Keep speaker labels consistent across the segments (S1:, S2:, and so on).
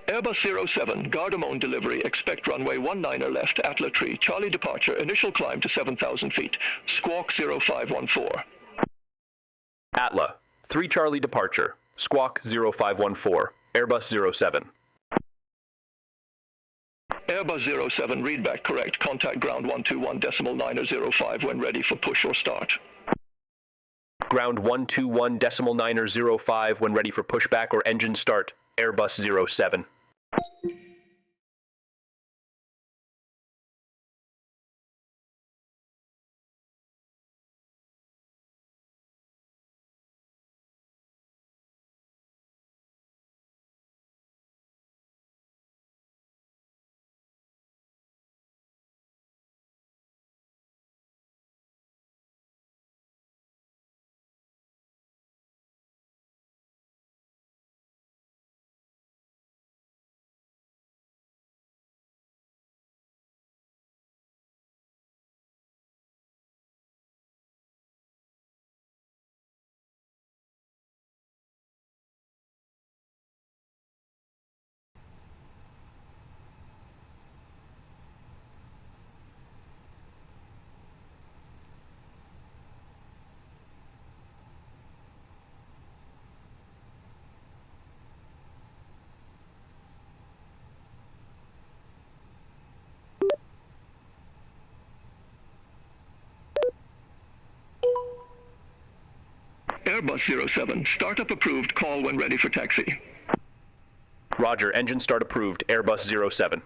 S1: Airbus 07, Gardemoen delivery, expect runway 19er left, Atla Tree, Charlie departure, initial climb to 7,000 feet, squawk 0514.
S2: Atla, 3 Charlie departure, squawk 0514, Airbus 07.
S1: Airbus 07, readback correct, contact ground 121.905 when ready for push or start.
S2: Ground 121.905 when ready for pushback or engine start, Airbus 07.
S1: Airbus 07, startup approved, call when ready for taxi.
S2: Roger, engine start approved, Airbus 07.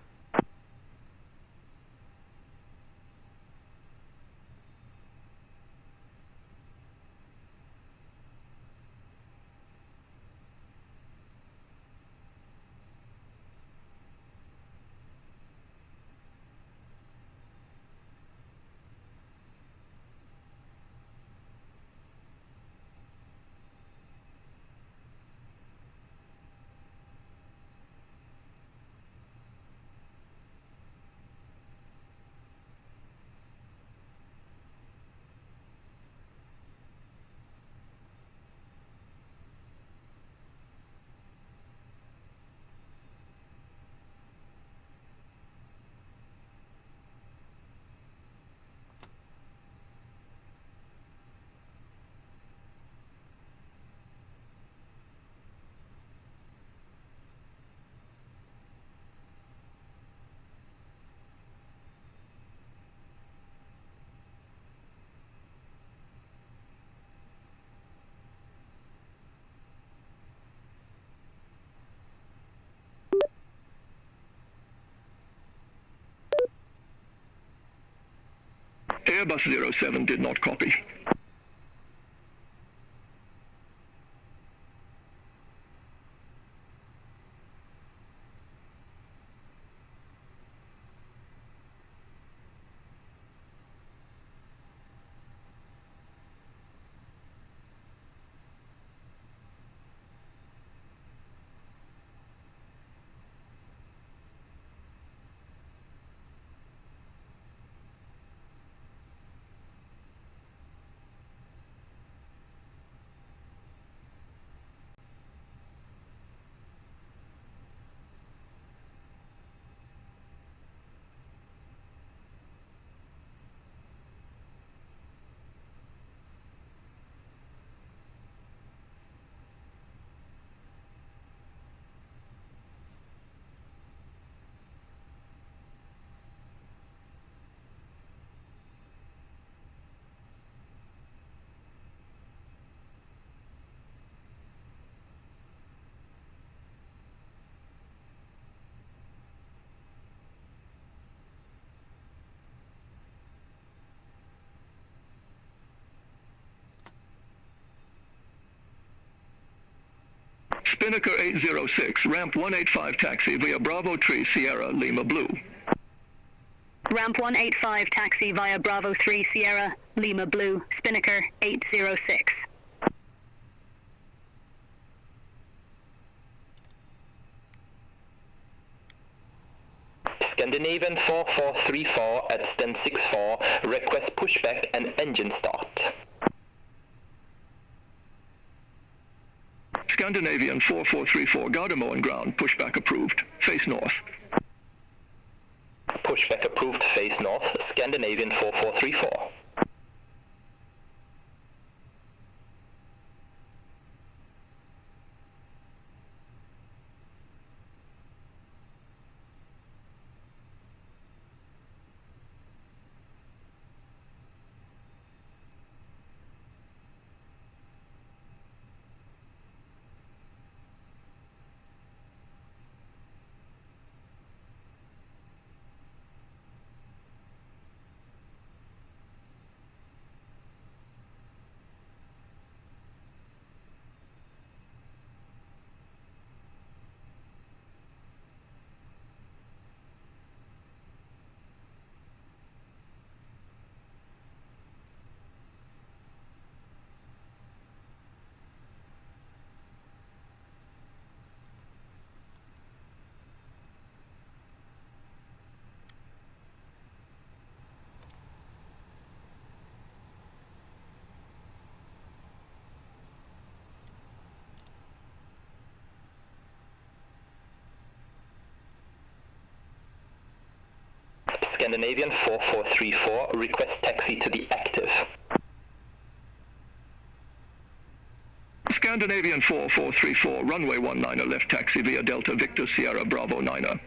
S1: Airbus 07 did not copy. Spinnaker 806, ramp 185 taxi via Bravo Tree Sierra Lima Blue.
S3: Ramp 185 taxi via Bravo 3 Sierra Lima Blue, Spinnaker 806.
S4: Scandinavian 4434 at stand 64, request pushback and engine start.
S1: Scandinavian 4434 Gardemoen ground, pushback approved, face north.
S4: Pushback approved, face north, Scandinavian 4434. Scandinavian 4434, request taxi to the active.
S1: Scandinavian 4434, runway 19 left taxi via Delta Victor Sierra Bravo 9.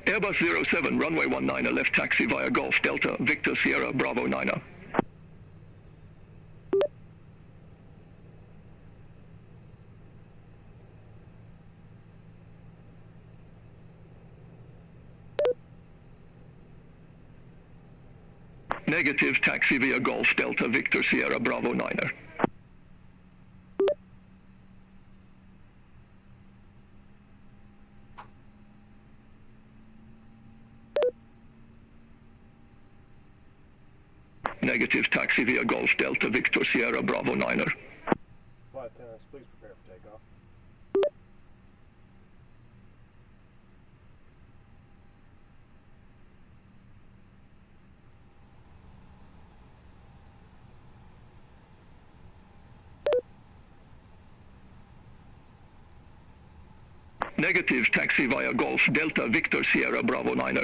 S1: Airbus 07, runway 19 left taxi via Golf Delta Victor Sierra Bravo 9. Negative, taxi via Golf Delta Victor Sierra Bravo 9. Negative, taxi via Golf Delta Victor Sierra Bravo 9.
S5: Flight attendants, please prepare for takeoff.
S1: Negative, taxi via Golf Delta Victor Sierra Bravo 9.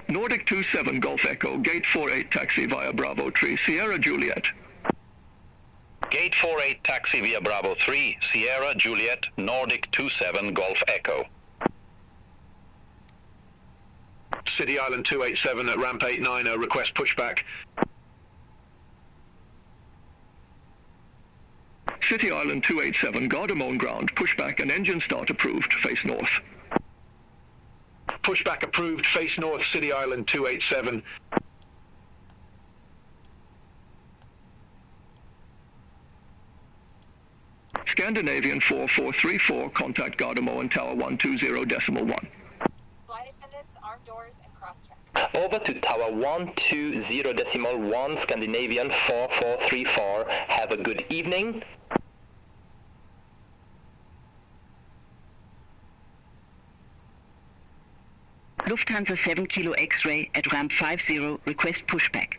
S1: Nordic 27 Golf Echo, Gate 48 taxi via Bravo 3 Sierra Juliet.
S6: Gate 48 taxi via Bravo 3 Sierra Juliet, Nordic 27 Golf Echo.
S7: City Island 287 at ramp 89, request pushback.
S1: City Island 287 Gardemoen ground, pushback and engine start approved, face north.
S7: Pushback approved, face north, City Island 287.
S1: Scandinavian 4434, contact Gardemoen Tower 120.1.
S8: Flight attendants, arm doors, and cross-check.
S4: Over to Tower 120.1, Scandinavian 4434. Have a good evening.
S9: Lufthansa 7 Kilo X-ray at ramp 50, request pushback.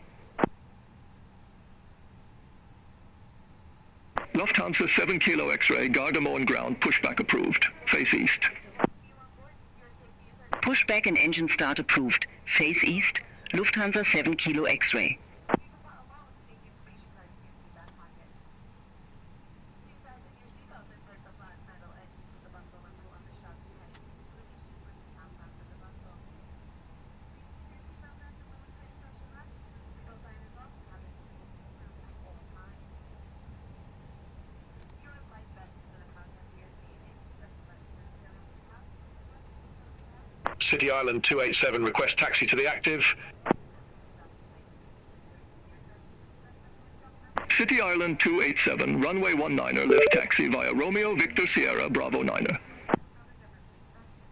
S1: Lufthansa 7 Kilo X-ray, Gardemoen ground, pushback approved, face east.
S9: Pushback and engine start approved, face east, Lufthansa 7 Kilo X-ray.
S7: City Island 287, request taxi to the active.
S1: City Island 287, runway 19er, left taxi via Romeo Victor Sierra Bravo 9er.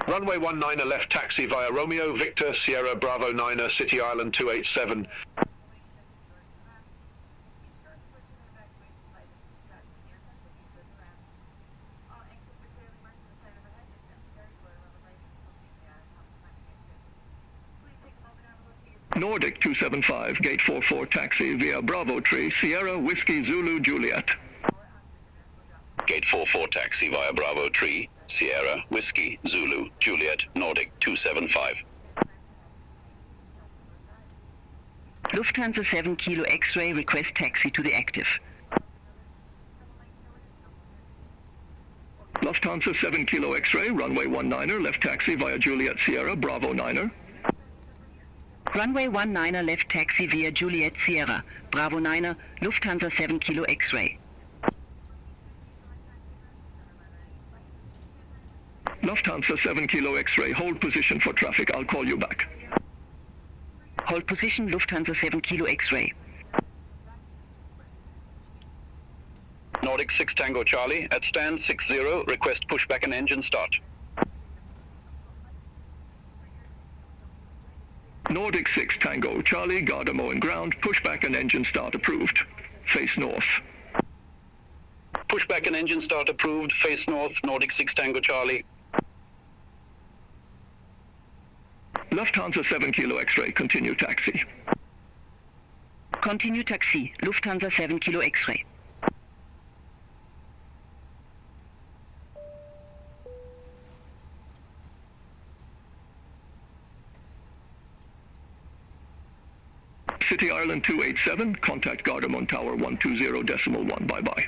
S7: Runway 19er, left taxi via Romeo Victor Sierra Bravo 9er, City Island 287.
S1: Nordic 275, gate 44 taxi via Bravo Tree, Sierra Whiskey Zulu Juliet.
S6: Gate 44 taxi via Bravo Tree, Sierra Whiskey Zulu Juliet, Nordic 275.
S9: Lufthansa 7 Kilo X-ray, request taxi to the active.
S1: Lufthansa 7 Kilo X-ray, runway 19er, left taxi via Juliet Sierra Bravo 9er.
S9: Runway 19er, left taxi via Juliet Sierra, Bravo 9er, Lufthansa 7 Kilo X-ray.
S1: Lufthansa 7 Kilo X-ray, hold position for traffic, I'll call you back.
S9: Hold position, Lufthansa 7 Kilo X-ray.
S6: Nordic 6 Tango Charlie, at stand 60, request pushback and engine start.
S1: Nordic 6 Tango Charlie, Gardemoen ground, pushback and engine start approved. Face north.
S6: Pushback and engine start approved, face north, Nordic 6 Tango Charlie.
S1: Lufthansa 7 Kilo X-ray, continue taxi.
S9: Continue taxi, Lufthansa 7 Kilo X-ray.
S1: City Island 287, contact Gardemoen Tower 120.1, bye-bye.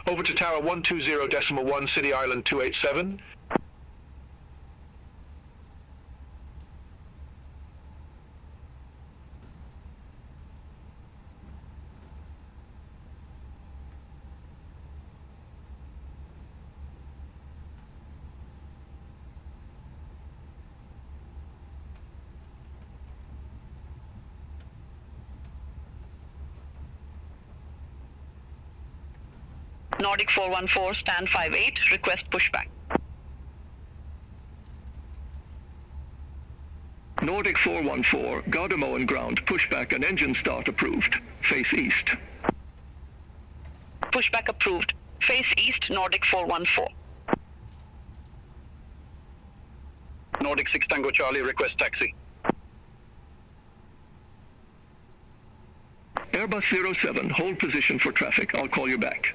S7: Over to Tower 120.1, City Island 287.
S10: Nordic 414, stand 58, request pushback.
S1: Nordic 414, Gardemoen ground, pushback and engine start approved. Face east.
S10: Pushback approved. Face east, Nordic 414.
S6: Nordic 6 Tango Charlie, request taxi.
S1: Airbus 07, hold position for traffic, I'll call you back.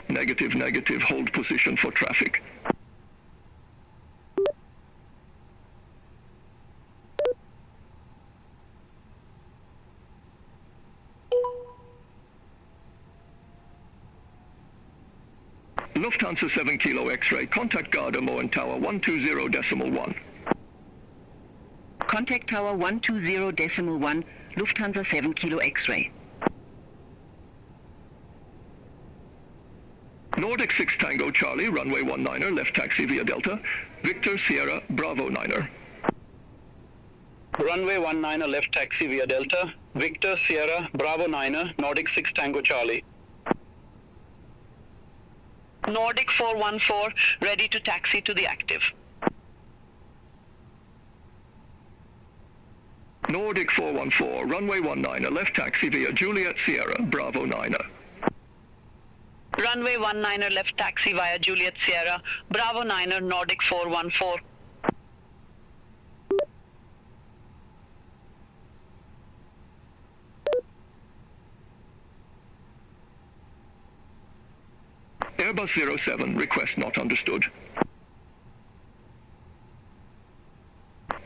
S1: Negative, negative, hold position for traffic. Lufthansa 7 Kilo X-ray, contact Gardemoen Tower 120.1.
S9: Contact Tower 120.1, Lufthansa 7 Kilo X-ray.
S1: Nordic 6 Tango Charlie, runway 19er, left taxi via Delta, Victor Sierra Bravo 9er.
S6: Runway 19er, left taxi via Delta, Victor Sierra Bravo 9er, Nordic 6 Tango Charlie.
S10: Nordic 414, ready to taxi to the active.
S1: Nordic 414, runway 19er, left taxi via Juliet Sierra Bravo 9er.
S10: Runway 19er, left taxi via Juliet Sierra, Bravo 9er, Nordic 414.
S1: Airbus 07, request not understood.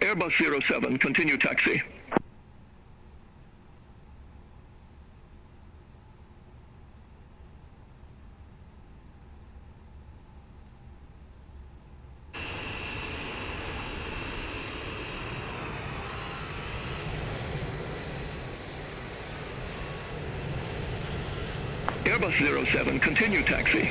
S1: Airbus 07, continue taxi. Airbus 07, continue taxi.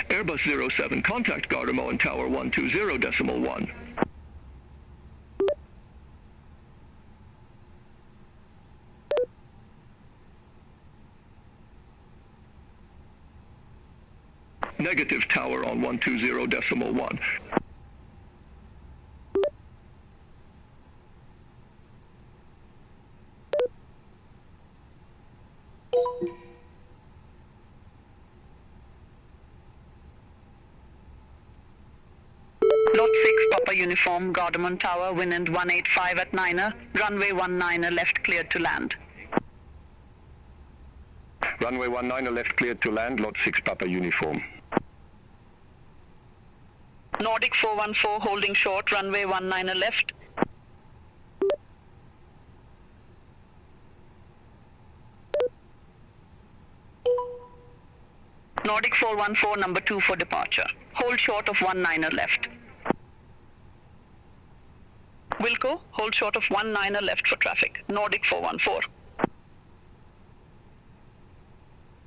S1: Airbus 07, contact Gardemoen Tower 120.1. Negative tower on 120.1.
S10: Lot 6 Papa Uniform, Gardemoen Tower, wind 185 at 9er, runway 19er left cleared to land.
S7: Runway 19 left cleared to land, lot 6 Papa Uniform.
S10: Nordic 414 holding short, runway 19er left. Nordic 414 number 2 for departure. Hold short of 19er left. Wilco, hold short of 19er left for traffic. Nordic 414.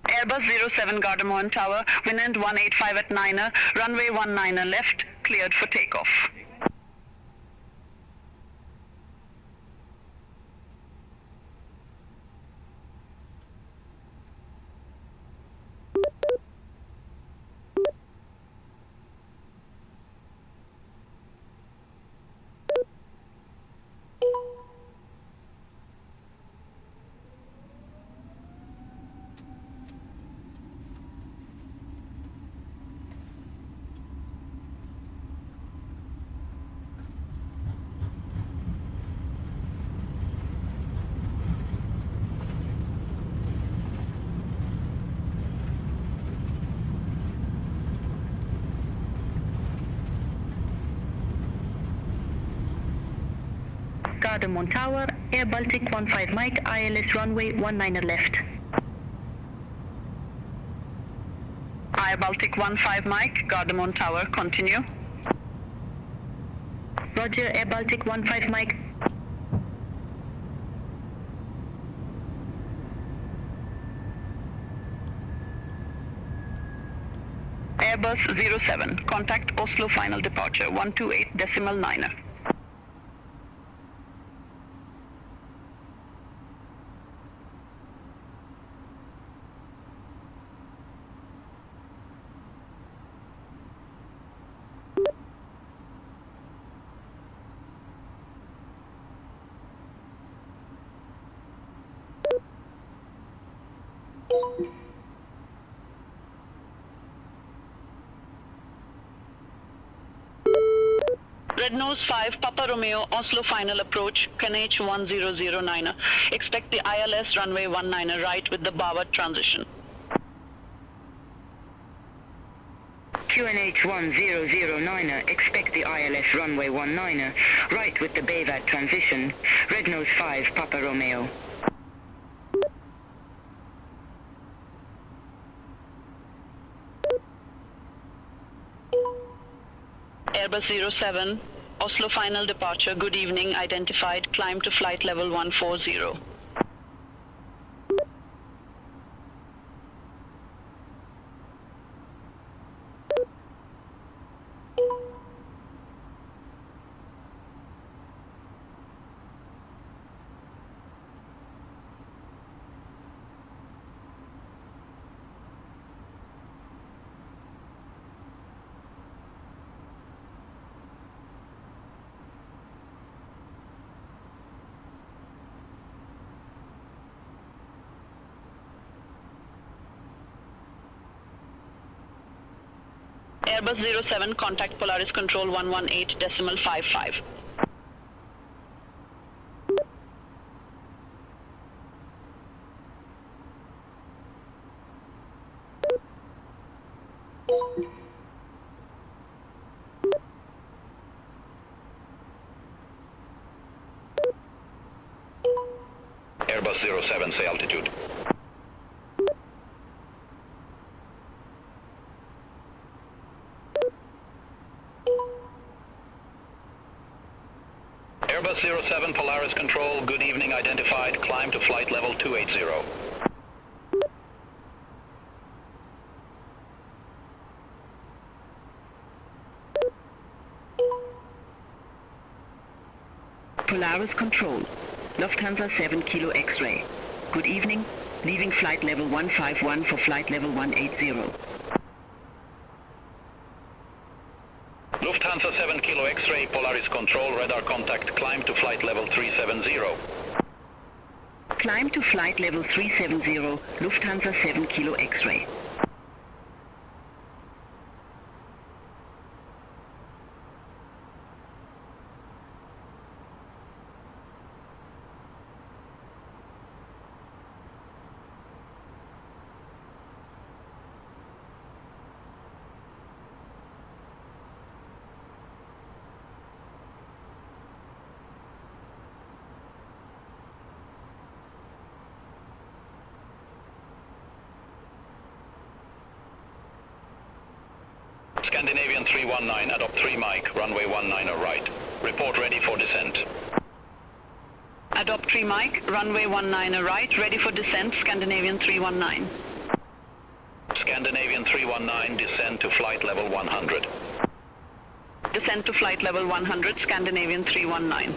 S10: Airbus 07 Gardemoen Tower, wind 185 at 9er, runway 19er left, cleared for takeoff.
S3: Gardemoen Tower, Air Baltic 15 Mike, ILS runway 19er left.
S10: Air Baltic 15 Mike, Gardemoen Tower, continue.
S3: Roger, Air Baltic 15 Mike.
S10: Airbus 07, contact Oslo final departure 128.9er. Red Nose 5, Papa Romeo, Oslo final approach, QNH 1009er. Expect the ILS runway 19er right with the Bawat transition.
S9: QNH 1009er, expect the ILS runway 19er, right with the Bawat transition. Red Nose 5, Papa Romeo.
S10: Airbus 07, Oslo final departure, good evening, identified, climb to flight level 140. Airbus 07, contact Polaris Control 118.55.
S6: 07, say altitude. Airbus 07 Polaris Control, good evening, identified, climb to flight level 280.
S9: Polaris Control, Lufthansa 7 Kilo X-ray. Good evening, leaving flight level 151 for flight level 180.
S6: Lufthansa 7 Kilo X-ray, Polaris Control, radar contact, climb to flight level 370.
S9: Climb to flight level 370, Lufthansa 7 Kilo X-ray.
S6: Scandinavian 319, adopt 3 Mike, runway 19 right. Report ready for descent.
S10: Adopt 3 Mike, runway 19 right, ready for descent, Scandinavian 319.
S6: Scandinavian 319, descend to flight level 100.
S10: Descent to flight level 100, Scandinavian 319.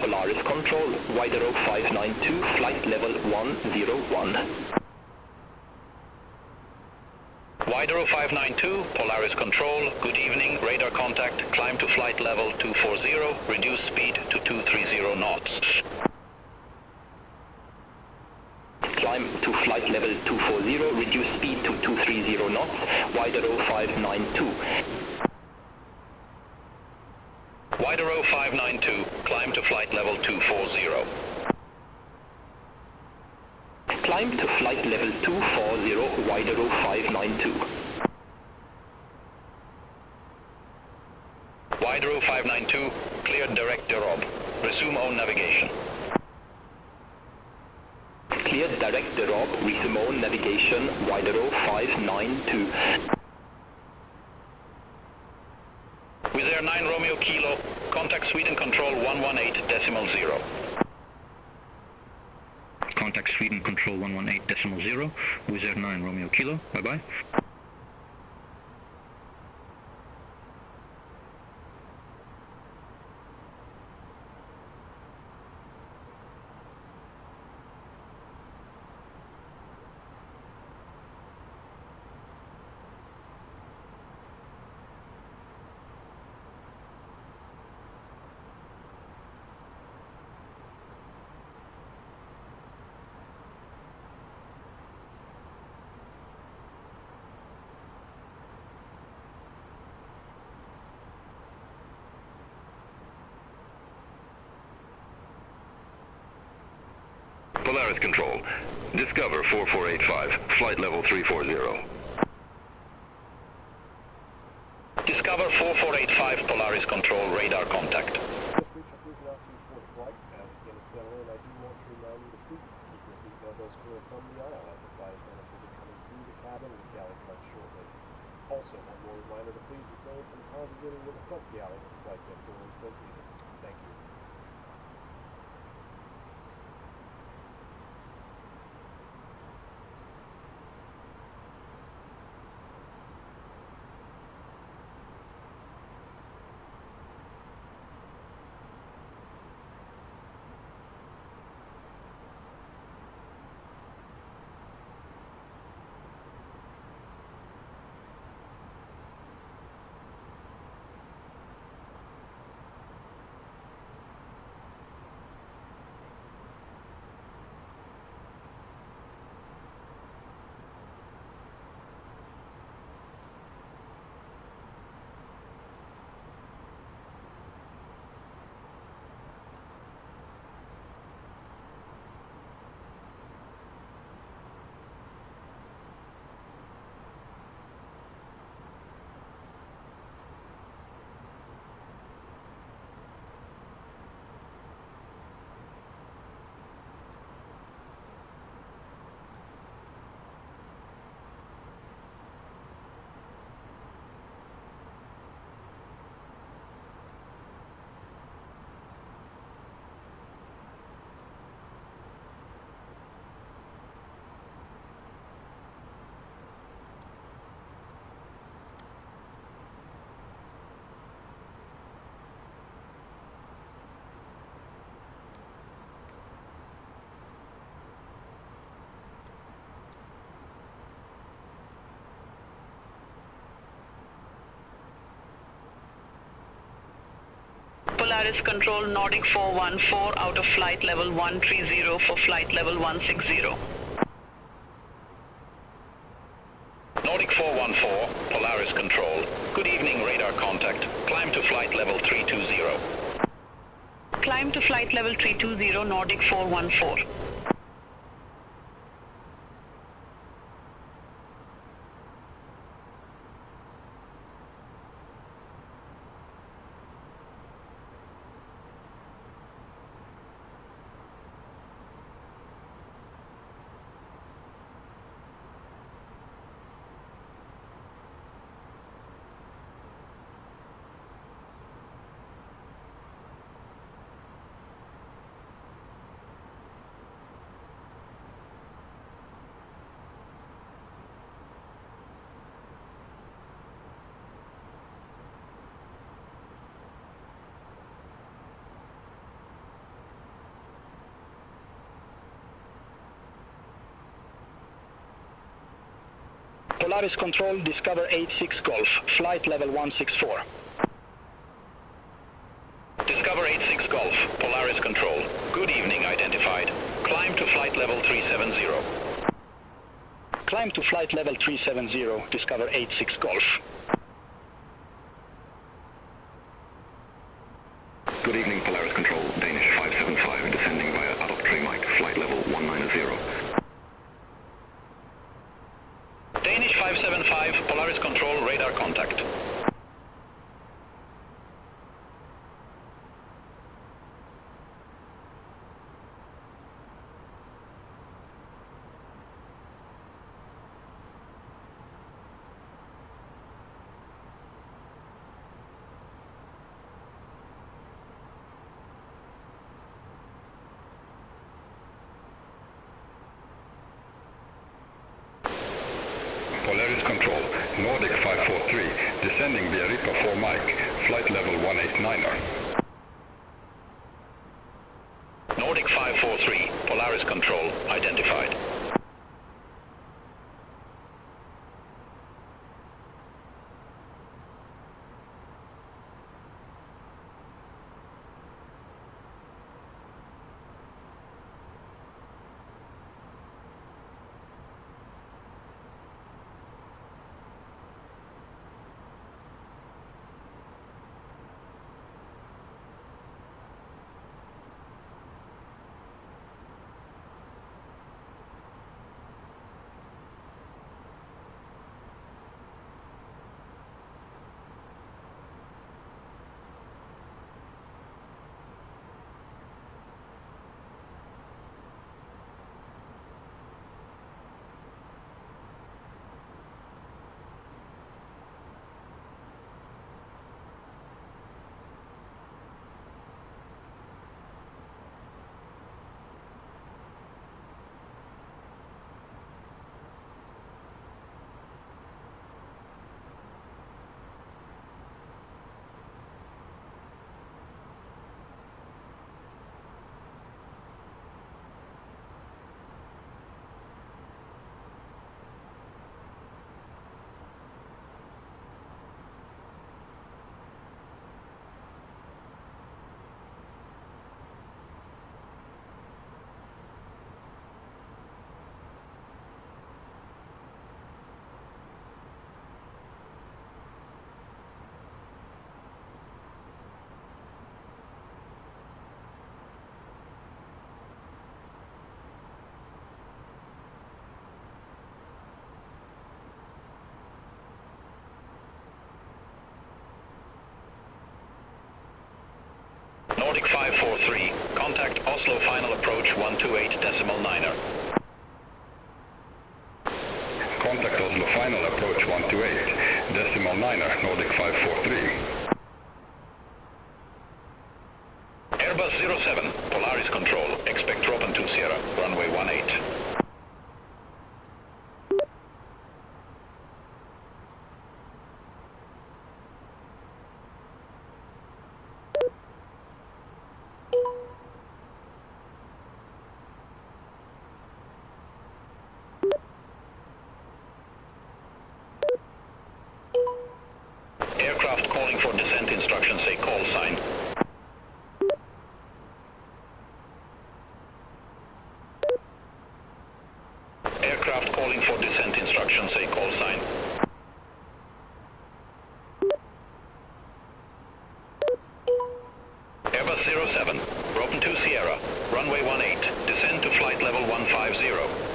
S4: Polaris Control, Widerøe 592, flight level 101.
S6: Widerøe 592, Polaris Control, good evening, radar contact, climb to flight level 240, reduce speed to 230 knots.
S4: Climb to flight level 240, reduce speed to 230 knots, Widerøe 592.
S6: Widerøe 592, climb to flight level 240.
S4: Climb to flight level 240, Widerøe 592.
S6: Widerøe 592, cleared direct Europe. Resume own navigation.
S4: Cleared direct Europe, resume own navigation, Widerøe 592.
S6: Wizz Air 9 Romeo Kilo, contact Sweden Control 118.0.
S11: Contact Sweden Control 118.0, Wizz Air 9 Romeo Kilo, bye-bye.
S7: Polaris Control. Discover 4485, flight level 340.
S6: Discover 4485 Polaris Control, radar contact.
S5: Just reach a cruise altitude for the flight. As we begin to settle in, I do want to remind you to please keep your seat elbows clear from the aisle as the flight attendants will be coming through the cabin with galley carts shortly. Also, one more reminder to please refrain from congregating with the front galley with the flight deck doors located. Thank you.
S10: Polaris Control, Nordic 414 out of flight level 130 for flight level 160.
S6: Nordic 414, Polaris Control. Good evening, radar contact. Climb to flight level 320.
S10: Climb to flight level 320, Nordic 414.
S6: Polaris Control, Discover 86 Golf, flight level 164. Discover 86 Golf, Polaris Control. Good evening identified. Climb to flight level 370. Climb to flight level 370, Discover 86 Golf.
S7: Good evening, Polaris Control. Danish 575, descending via adoptry mic, flight level 190.
S6: Danish 575, Polaris Control, radar contact.
S12: Polaris Control, Nordic 543, descending via Ripa 4 mic, flight level 189er.
S6: Nordic 543, Polaris Control, identified. Contact Oslo final approach 128.9er.
S12: Contact Oslo final approach 128.9er, Nordic 543.
S6: Airbus 07, Polaris control. Expect drop on 2 Sierra, runway 18. Aircraft calling for descent instructions, say call sign. Aircraft calling for descent instructions, say call sign. Airbus 07, open 2 Sierra, runway 18, descend to flight level 150.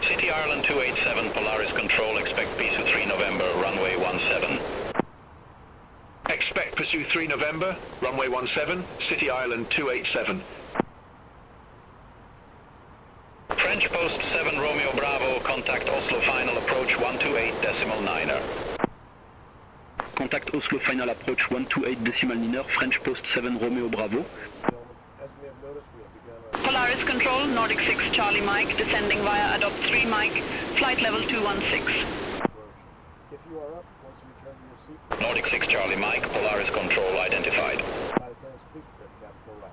S6: City Ireland 287, Polaris control, expect pursuit 3 November, runway 17.
S1: Expect pursue 3 November, runway 17, City Island 287.
S6: French post 7 Romeo Bravo, contact Oslo final approach 128.9er.
S11: Contact Oslo final approach 128.9er, French post 7 Romeo Bravo.
S5: As we have noticed, we have begun our
S10: Polaris control, Nordic 6 Charlie Mike, descending via adopt 3 Mike, flight level 216.
S5: approach. If you are up, once you return to your seat,
S6: Nordic 6 Charlie Mike, Polaris control identified.
S5: flight attendants, please prepare the cabin for lap.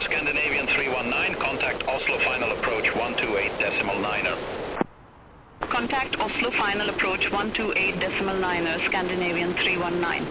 S6: Scandinavian 319, contact Oslo final approach 128.9er.
S10: Contact Oslo final approach 128.9er, Scandinavian 319.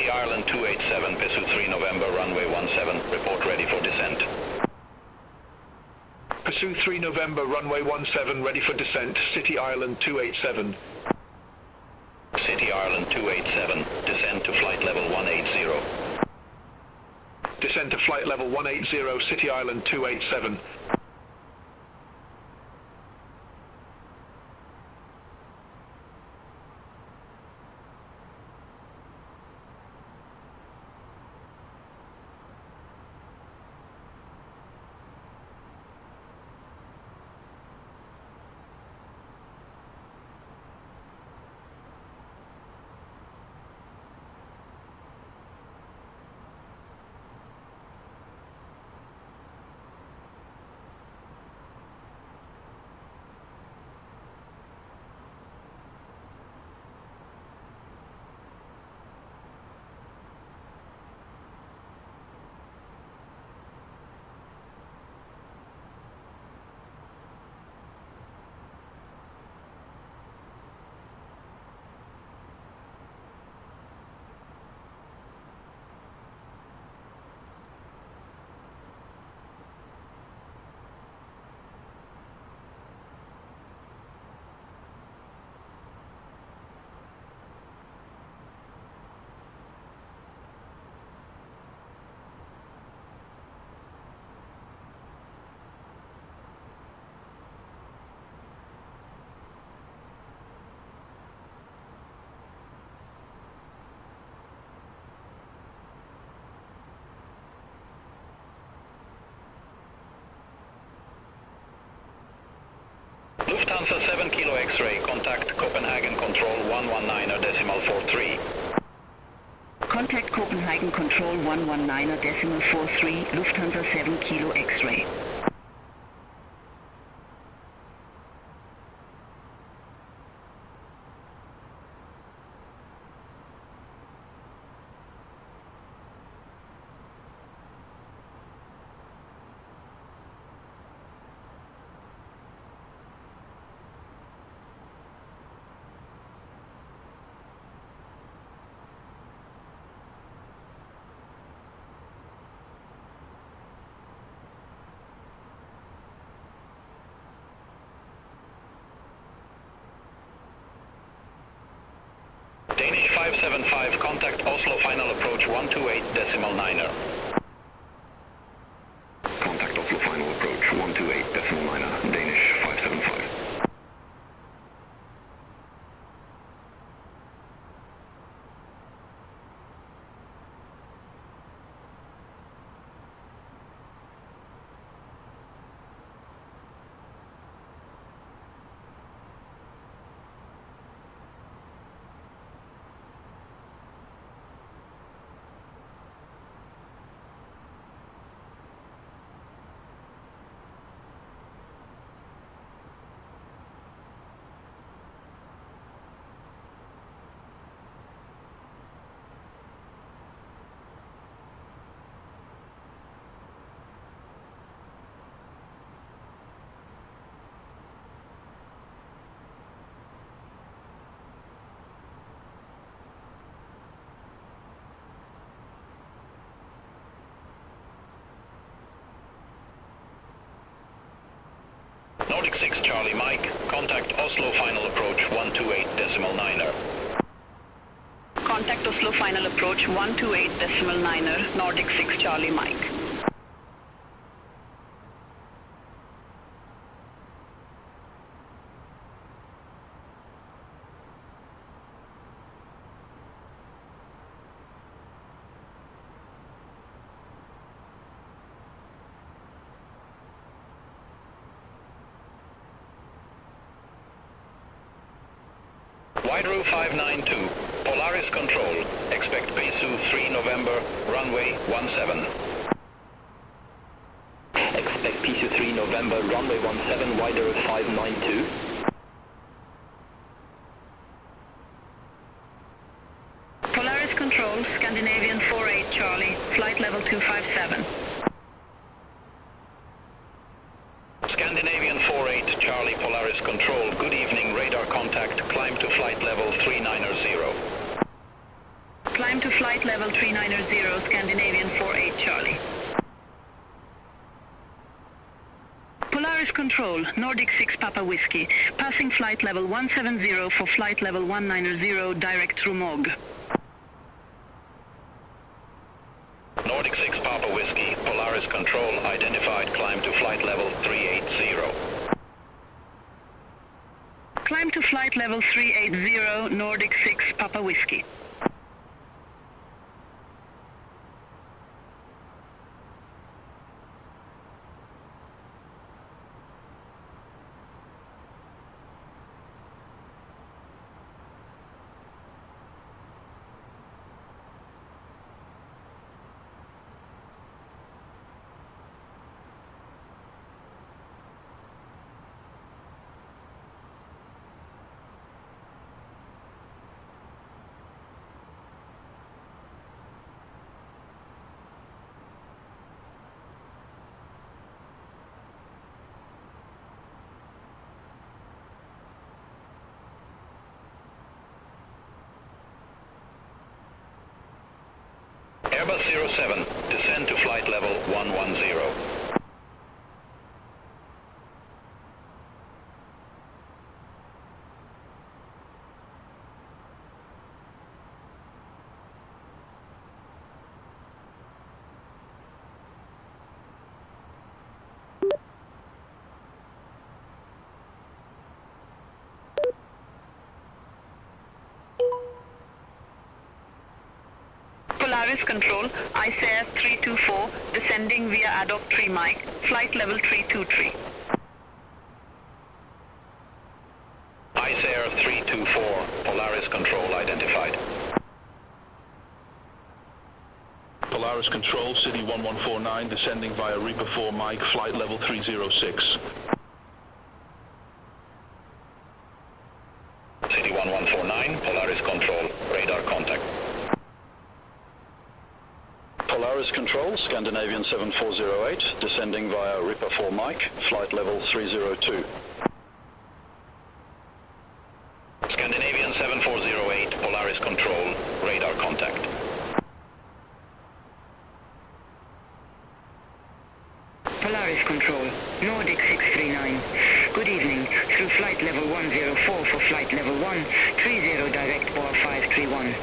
S6: City Ireland 287, Pesu 3 November, runway 17, report ready for descent.
S1: Pursue 3 November, runway 17, ready for descent, City Ireland 287.
S6: City Ireland 287, descend to flight level 180.
S1: Descend to flight level 180, City Island 287.
S6: Lufthansa 7 Kilo X-ray, contact Copenhagen Control 119.43.
S9: Contact Copenhagen Control 119.43, Lufthansa 7 Kilo X-ray.
S6: Danish 575, contact Oslo final approach 128.9er.
S7: Contact Oslo final approach 128.9er, Danish 575.
S6: Nordic 6 Charlie Mike, contact Oslo final approach 128.9er.
S10: Contact Oslo final approach 128.9er, Nordic 6 Charlie Mike.
S6: Wideroo 592, Polaris Control, expect Pesu 3 November, runway 17.
S4: Expect Pesu 3 November, runway 17, Wideroo 592.
S10: Polaris Control, Scandinavian 48 Charlie, flight level 257.
S6: Scandinavian 48 Charlie Polaris Control, good evening, radar contact, climb to flight level 390.
S10: Climb to flight level 390, Scandinavian 48 Charlie. Polaris Control, Nordic 6 Papa Whiskey, passing flight level 170 for flight level 190, direct through Mog.
S6: Nordic 6 Papa Whiskey, Polaris Control identified, climb to flight level 380.
S10: Climb to flight level 380, Nordic 6 Papa Whiskey.
S6: Airbus 07, descend to flight level 110.
S10: Polaris Control, SAS 324, descending via ADOC 3 Mike, flight level 323.
S6: ICER 324, Polaris Control identified.
S13: Polaris Control, City 1149, descending via Reaper 4 Mike, flight level 306.
S6: City 1149, Polaris Control, radar contact.
S14: Polaris Control, Scandinavian 7408, descending via Reaper 4 Mike, flight level 302.
S6: Scandinavian 7408, Polaris Control, radar contact.
S9: Polaris Control, Nordic 639. Good evening. Through flight level 104 for flight level 130 direct bar 531.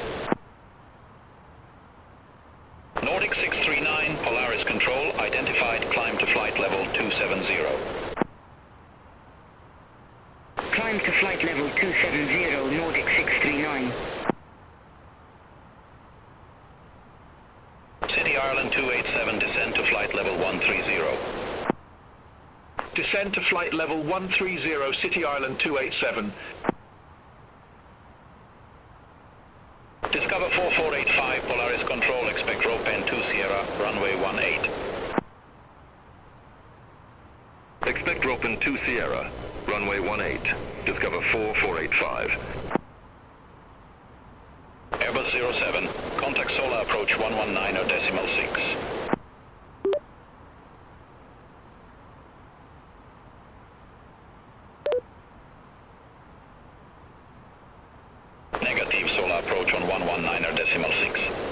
S6: Nordic 639, Polaris Control identified, climb to flight level 270.
S9: Climb to flight level 270, Nordic 639.
S6: City Ireland 287, descend to flight level 130.
S1: Descend to flight level 130, City Island 287.
S6: Discover 4485, Polaris Control, expect rope end 2 Sierra, runway 18.
S7: Expect rope end 2 Sierra, runway 18. Discover 4485.
S6: Airbus 07, contact Sola approach 119.6. Negative, Sola approach on 119.6.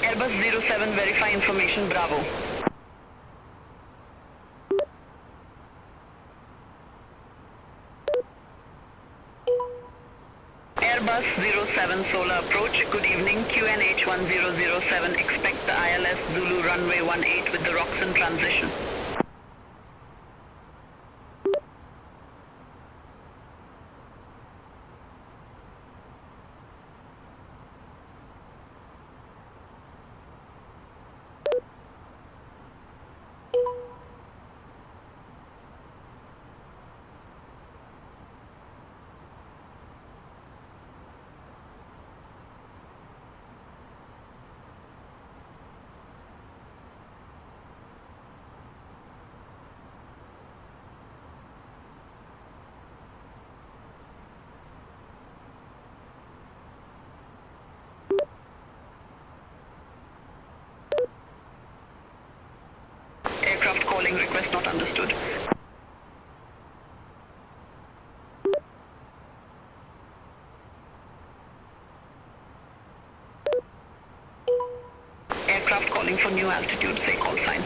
S10: Airbus 07, verify information, Bravo. Airbus 07 Solar approach, good evening, QNH 1007, expect the ILS Zulu runway 18 with the Roxon transition. Aircraft calling, request not understood. Aircraft calling for new altitude, say call sign.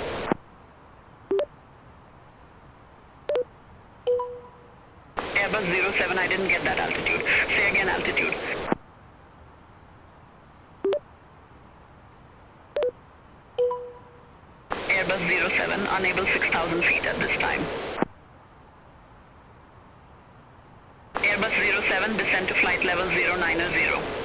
S10: Airbus 07, I didn't get that altitude. Say again altitude. Airbus 07, unable 6,000 feet at this time. Airbus 07, descend to flight level 090.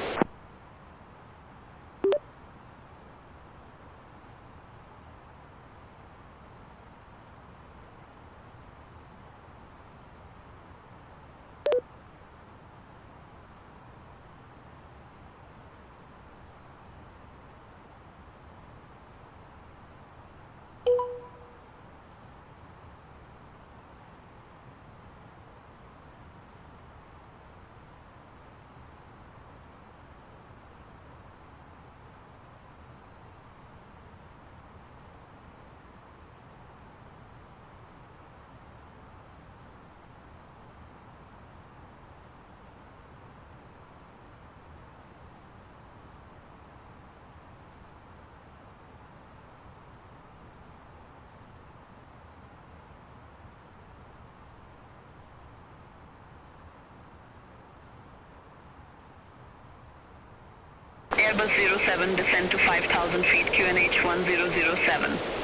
S10: Airbus 07, descend to 5,000 feet, QNH 1007.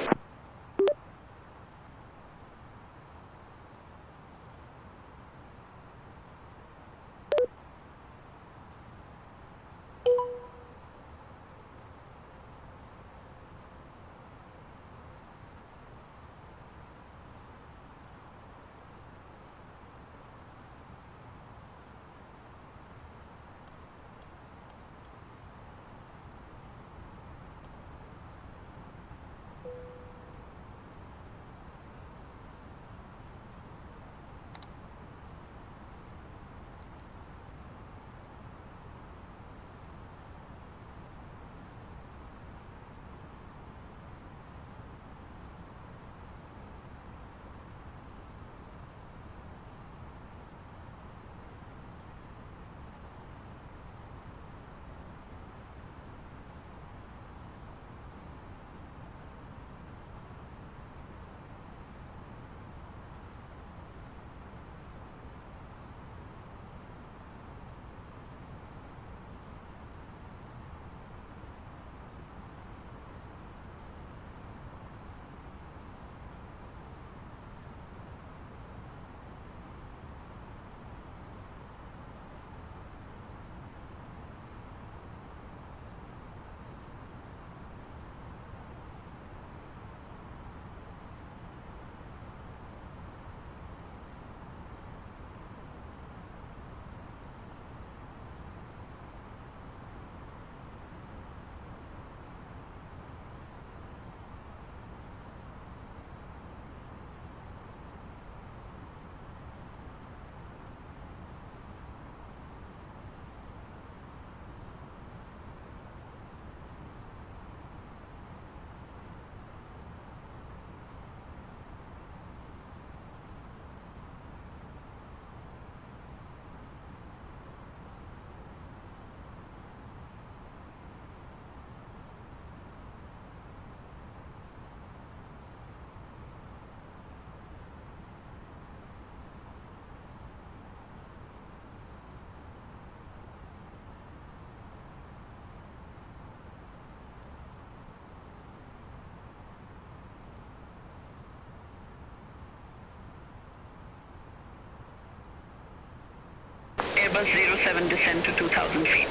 S10: Airbus 07, descend to 2,000 feet.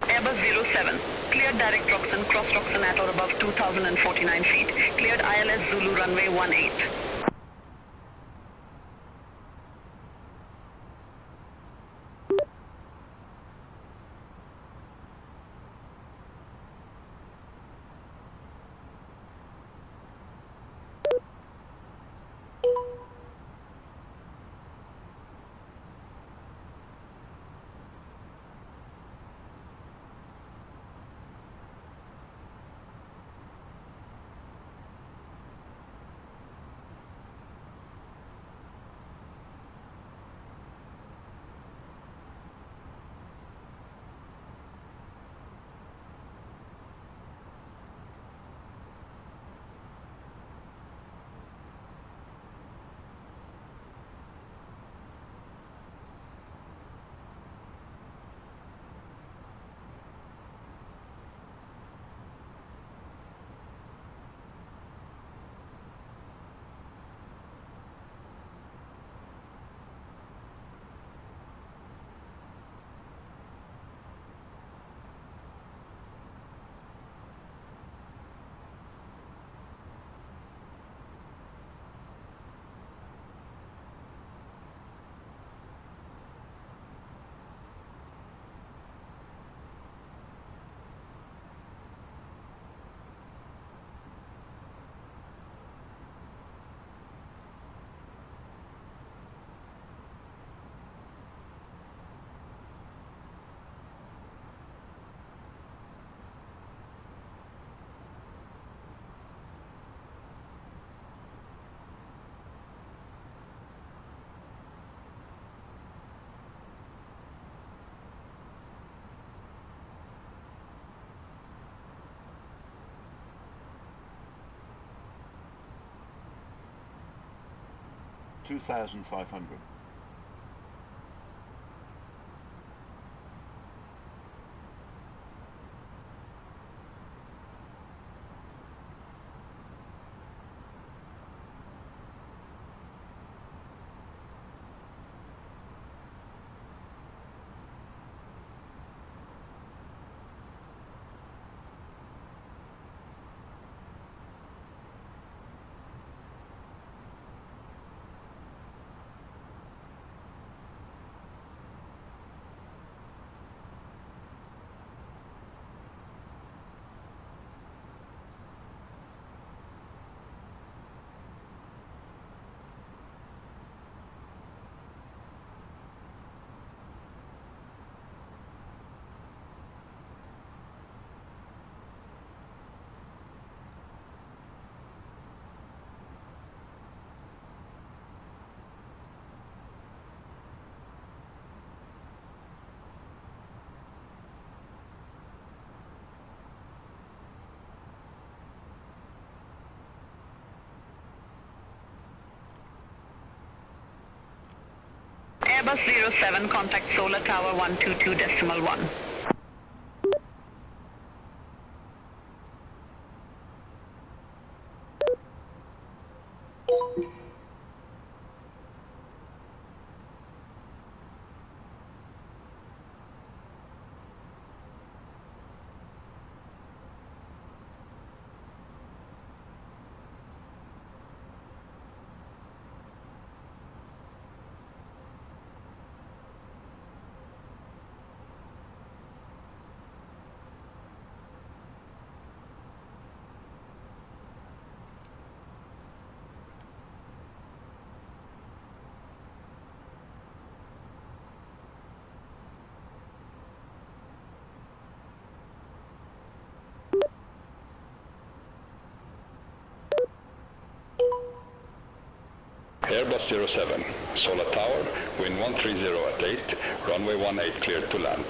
S10: Airbus 07, cleared direct Roxon, cross Roxon at or above 2,049 feet. Cleared ILS Zulu runway 18.
S15: 2,500.
S10: Airbus 07, contact Sola Tower 122.1.
S12: Airbus 07, Sola Tower, wind 130 at 8, runway 18 cleared to land.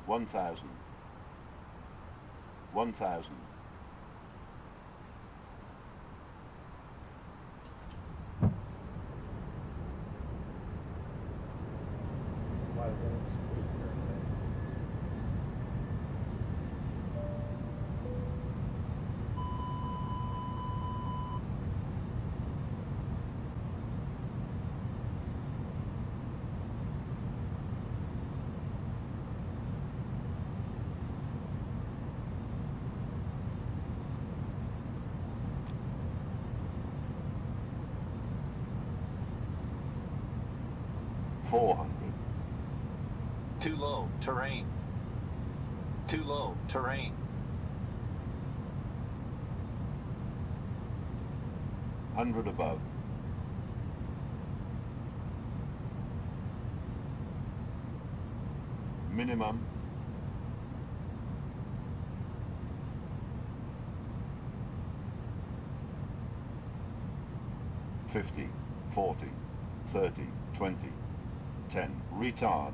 S15: One thousand. 1,000.
S5: Flight attendants, please prepare for that.
S16: Too low, terrain. Too low, terrain.
S15: Hundred above. Minimum. $50, $40, $30, $20, $10. Retard.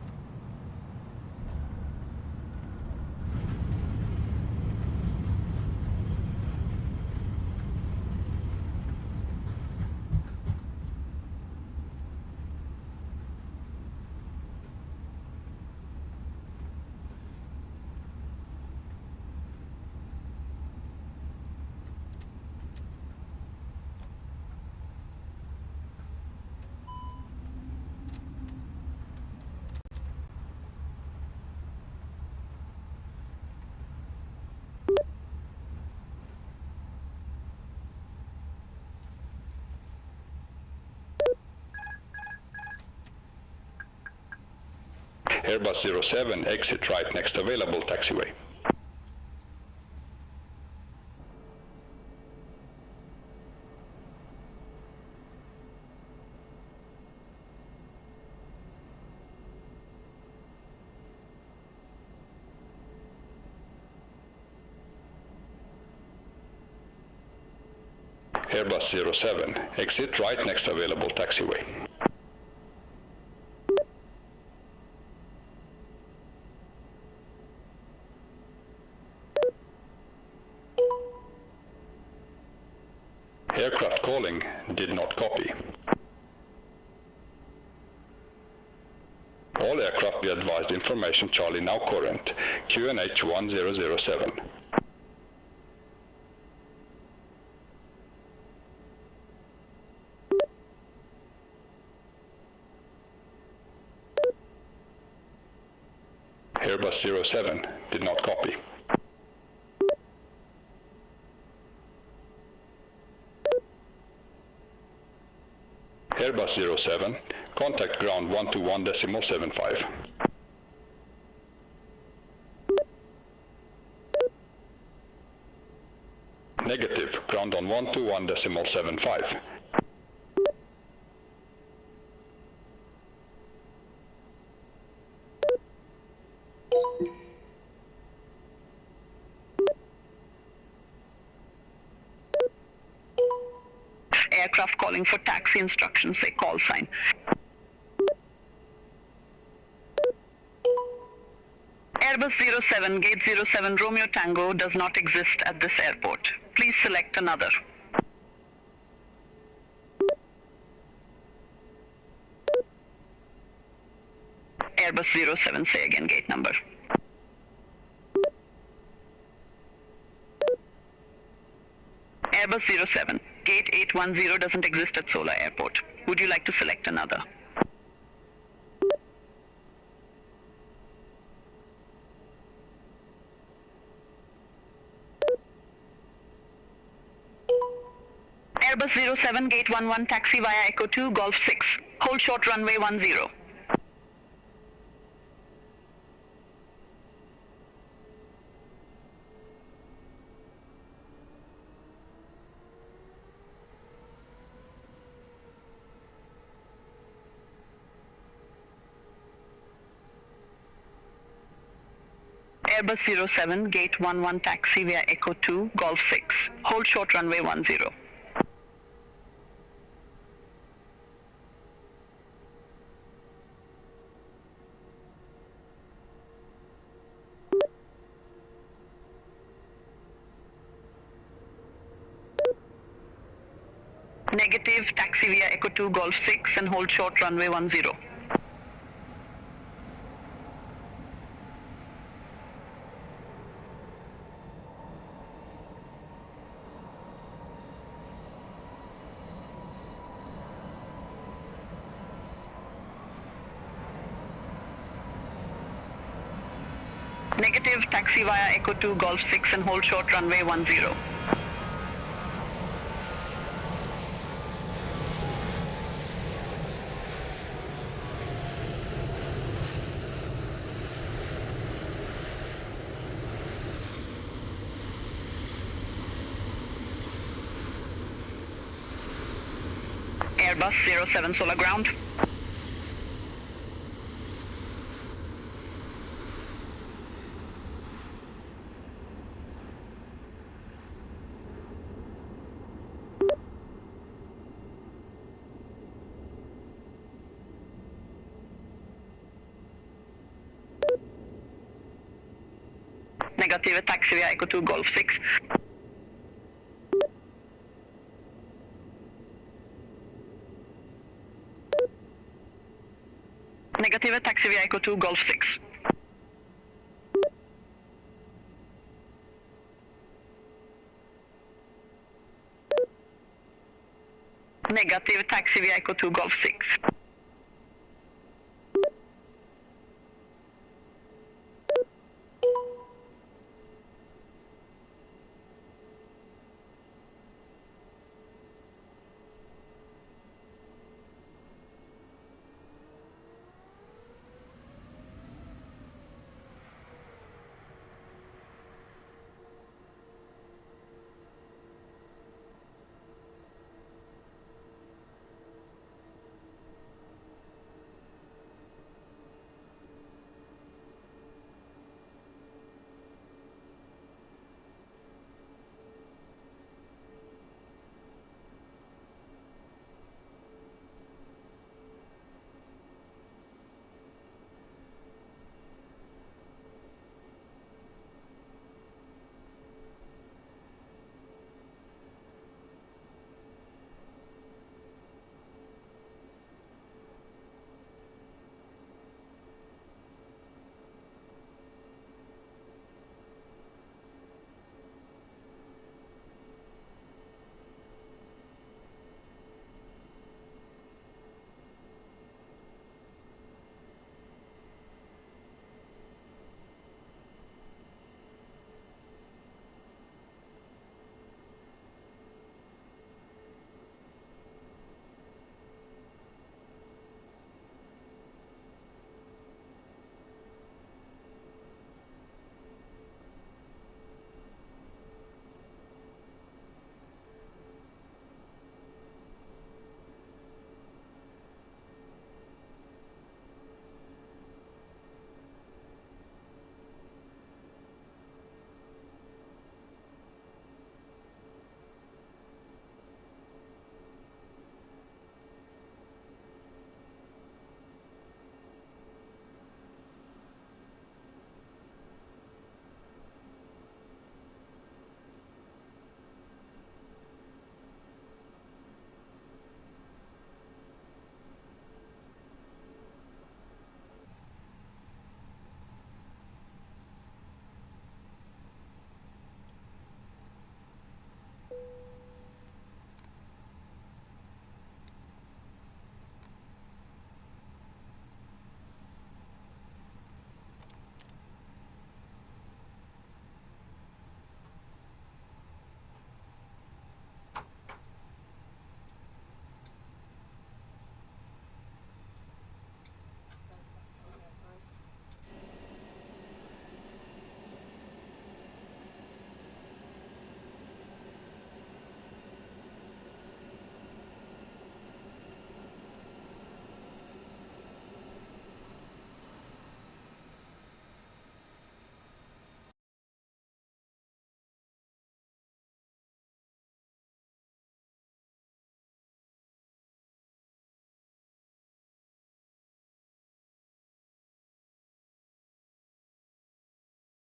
S12: Airbus 07, exit right next available taxiway. Airbus 07, exit right next available taxiway. Aircraft calling, did not copy. All aircraft be advised information Charlie now current, QNH 1007. Airbus 07 did not copy. Airbus 07, contact ground 121.75. Negative, ground on 121.75.
S10: Aircraft calling for taxi instructions, say call sign. Airbus 07, gate 07 Romeo Tango does not exist at this airport. Please select another. Airbus 07, say again gate number. Airbus 07, gate 810 doesn't exist at Sola Airport. Would you like to select another? Airbus 07, gate 11, taxi via Echo 2, Golf 6. Hold short runway 10. Airbus 07, gate 11, taxi via Echo 2, Golf 6. Hold short runway 10. Negative, taxi via Echo 2, Golf 6 and hold short runway 10. Negative, taxi via Echo 2, Golf 6 and hold short runway 10. Airbus 07 Sola ground. Negative, taxi via Echo 2, Golf 6. Negative, taxi via Echo 2, Golf 6. Negative, taxi via Echo 2, Golf 6.